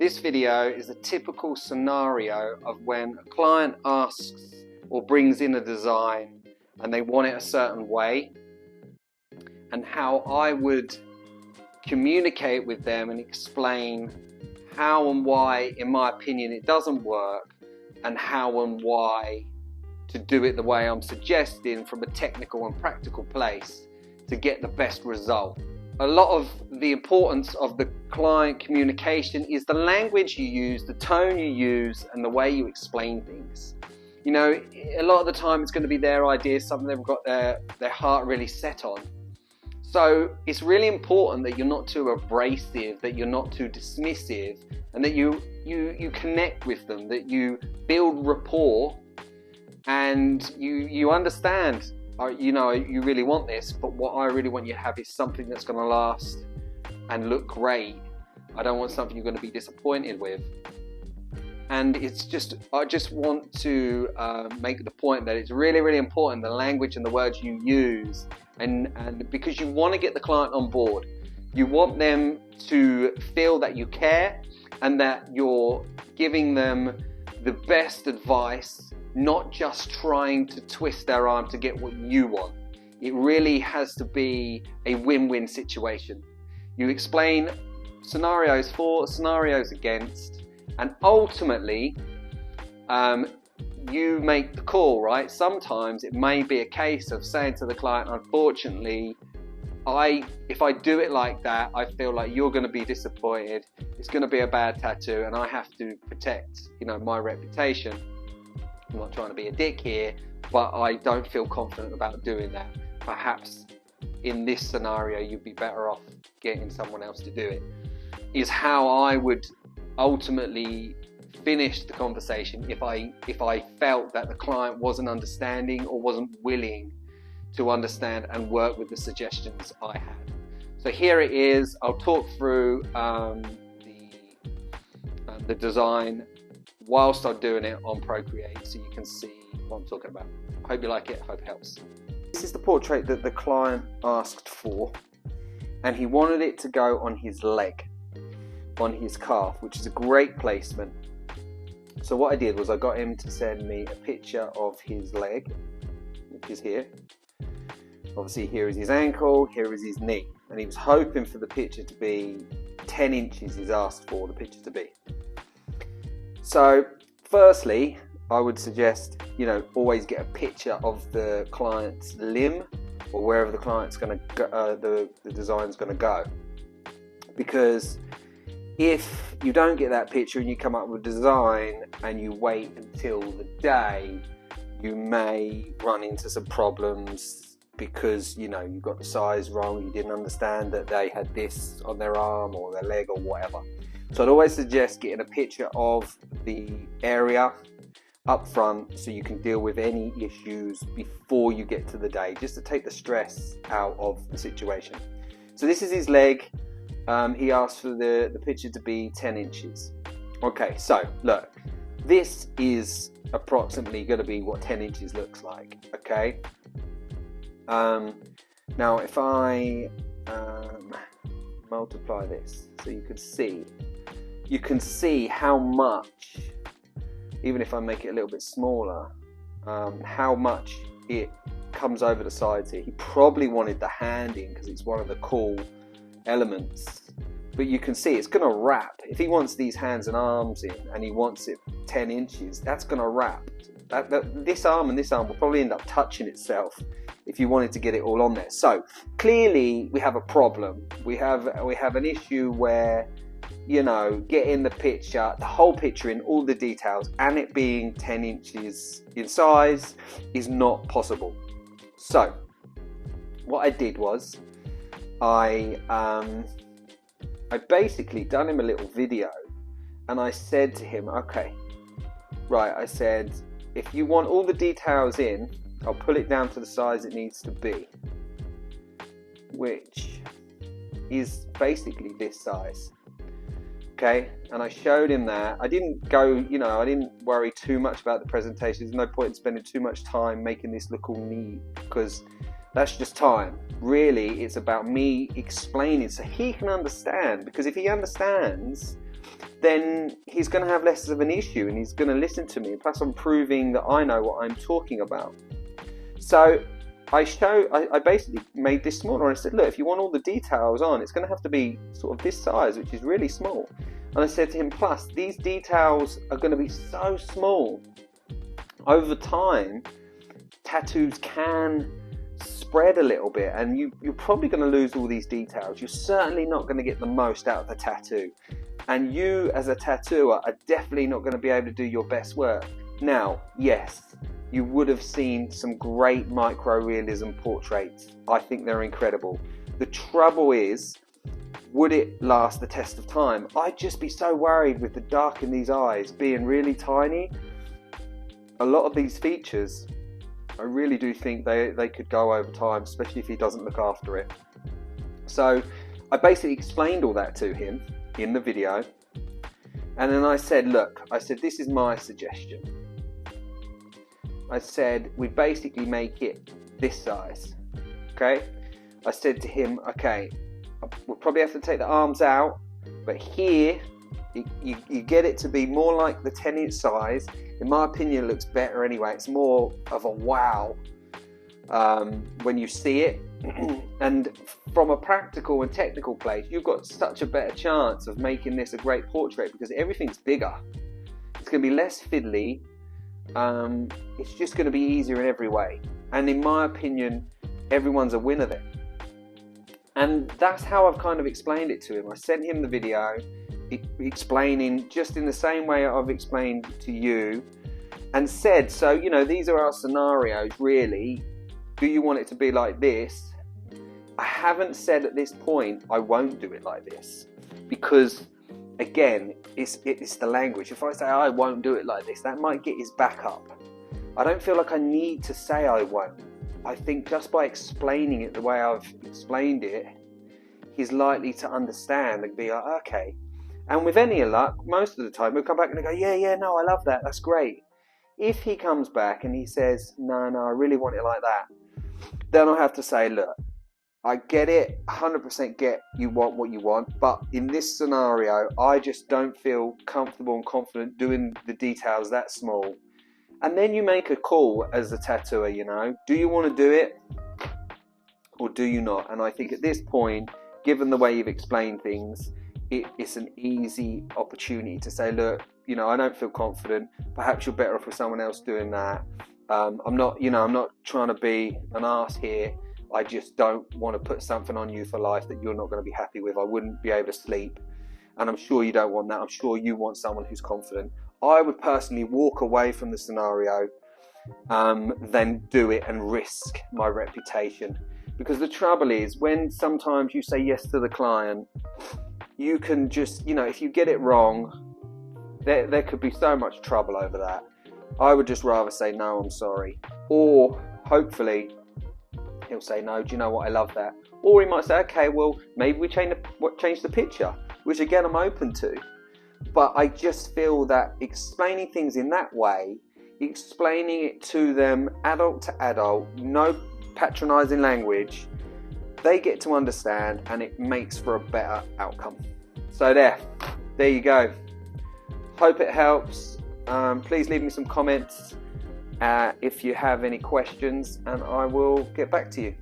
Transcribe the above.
This video is a typical scenario of when a client asks or brings in a design and they want it a certain way, and how I would communicate with them and explain how and why, in my opinion, it doesn't work, and how and why to do it the way I'm suggesting from a technical and practical place to get the best result. A lot of the importance of the client communication is the language you use, the tone you use, and the way you explain things. You know, a lot of the time it's going to be their idea, something they've got their heart really set on. So it's really important that you're not too abrasive, that you're not too dismissive, and that you connect with them, that you build rapport, and you understand, you know, you really want this, but what I really want you to have is something that's going to last and look great. I don't want something you're going to be disappointed with. And it's just, I just want to make the point that it's really, really important, the language and the words you use, and because you want to get the client on board. You want them to feel that you care and that you're giving them the best advice, not just trying to twist their arm to get what you want. It really has to be a win-win situation. You explain scenarios for, scenarios against, and ultimately you make the call, right? Sometimes it may be a case of saying to the client, unfortunately, if I do it like that, I feel like you're going to be disappointed. It's going to be a bad tattoo, and I have to protect, you know, my reputation. I'm not trying to be a dick here, but I don't feel confident about doing that. Perhaps in this scenario, you'd be better off getting someone else to do it. Is how I would ultimately finish the conversation if I felt that the client wasn't understanding or wasn't willing to understand and work with the suggestions I had. So here it is. I'll talk through the design whilst I'm doing it on Procreate, so you can see what I'm talking about. Hope you like it, hope it helps. This is the portrait that the client asked for, and he wanted it to go on his leg, on his calf, which is a great placement. So what I did was I got him to send me a picture of his leg, which is here. Obviously here is his ankle, here is his knee, and he was hoping for the picture to be 10 inches. He's asked for the picture to be. So firstly, I would suggest, you know, always get a picture of the client's limb or wherever the client's going to go, the design's going to go. Because if you don't get that picture and you come up with a design and you wait until the day, you may run into some problems because, you know, you got the size wrong, you didn't understand that they had this on their arm or their leg or whatever. So I'd always suggest getting a picture of the area up front so you can deal with any issues before you get to the day, just to take the stress out of the situation. So this is his leg. He asked for the picture to be 10 inches. Okay, so look, this is approximately going to be what 10 inches looks like, okay? Now if I multiply this so you can see how much, even if I make it a little bit smaller, how much it comes over the sides here. He probably wanted the hand in because it's one of the cool elements, but you can see it's going to wrap. If he wants these hands and arms in and he wants it 10 inches, that's going to wrap. This arm and this arm will probably end up touching itself if you wanted to get it all on there. So clearly we have a problem. We have an issue where, you know, getting the picture, the whole picture in all the details, and it being 10 inches in size is not possible. So what I did was I basically done him a little video, and I said to him, okay, right, I said, if you want all the details in, I'll pull it down to the size it needs to be, which is basically this size. Okay, and I showed him that. I didn't go, you know, I didn't worry too much about the presentation. There's no point in spending too much time making this look all neat, because that's just time. Really, it's about me explaining so he can understand, because if he understands, then he's going to have less of an issue and he's going to listen to me. Plus, I'm proving that I know what I'm talking about. So I basically made this smaller. I said, look, if you want all the details on, it's going to have to be sort of this size, which is really small. And I said to him, plus, these details are going to be so small. Over time, tattoos can spread a little bit, and you're probably going to lose all these details. You're certainly not going to get the most out of the tattoo. And you, as a tattooer, are definitely not going to be able to do your best work. Now, yes, you would have seen some great micro-realism portraits. I think they're incredible. The trouble is, would it last the test of time? I'd just be so worried with the dark in these eyes being really tiny. A lot of these features, I really do think they could go over time, especially if he doesn't look after it. So I basically explained all that to him in the video. And then I said, look, this is my suggestion. I said, we basically make it this size, okay? I said to him, okay, we'll probably have to take the arms out, but here, you get it to be more like the 10-inch size. In my opinion, it looks better anyway. It's more of a wow when you see it. And from a practical and technical place, you've got such a better chance of making this a great portrait because everything's bigger. It's going to be less fiddly. It's just going to be easier in every way. And in my opinion, everyone's a winner then. And that's how I've kind of explained it to him. I sent him the video explaining just in the same way I've explained to you, and said, so, you know, these are our scenarios really. Do you want it to be like this? I haven't said at this point I won't do it like this, because again, it's the language. If I say I won't do it like this, that might get his back up. I don't feel like I need to say I won't. I think just by explaining it the way I've explained it, he's likely to understand and be like, okay. And with any luck, most of the time, he'll come back and he'll go, yeah, no, I love that, that's great. If he comes back and he says, no, I really want it like that, then I'll have to say, look, I get it, 100% get you want what you want, but in this scenario, I just don't feel comfortable and confident doing the details that small. And then you make a call as a tattooer, you know, do you want to do it or do you not? And I think at this point, given the way you've explained things, it's an easy opportunity to say, look, you know, I don't feel confident. Perhaps you're better off with someone else doing that. I'm not trying to be an arse here. I just don't want to put something on you for life that you're not going to be happy with. I wouldn't be able to sleep. And I'm sure you don't want that. I'm sure you want someone who's confident. I would personally walk away from the scenario, then do it and risk my reputation. Because the trouble is, when sometimes you say yes to the client, you can just, you know, if you get it wrong, there could be so much trouble over that. I would just rather say, no, I'm sorry. Or hopefully he'll say, no, do you know what, I love that. Or he might say, okay, well, maybe we change the picture, which again, I'm open to. But I just feel that explaining things in that way, explaining it to them adult to adult, no patronizing language, they get to understand and it makes for a better outcome. So there you go. Hope it helps. Please leave me some comments if you have any questions, and I will get back to you.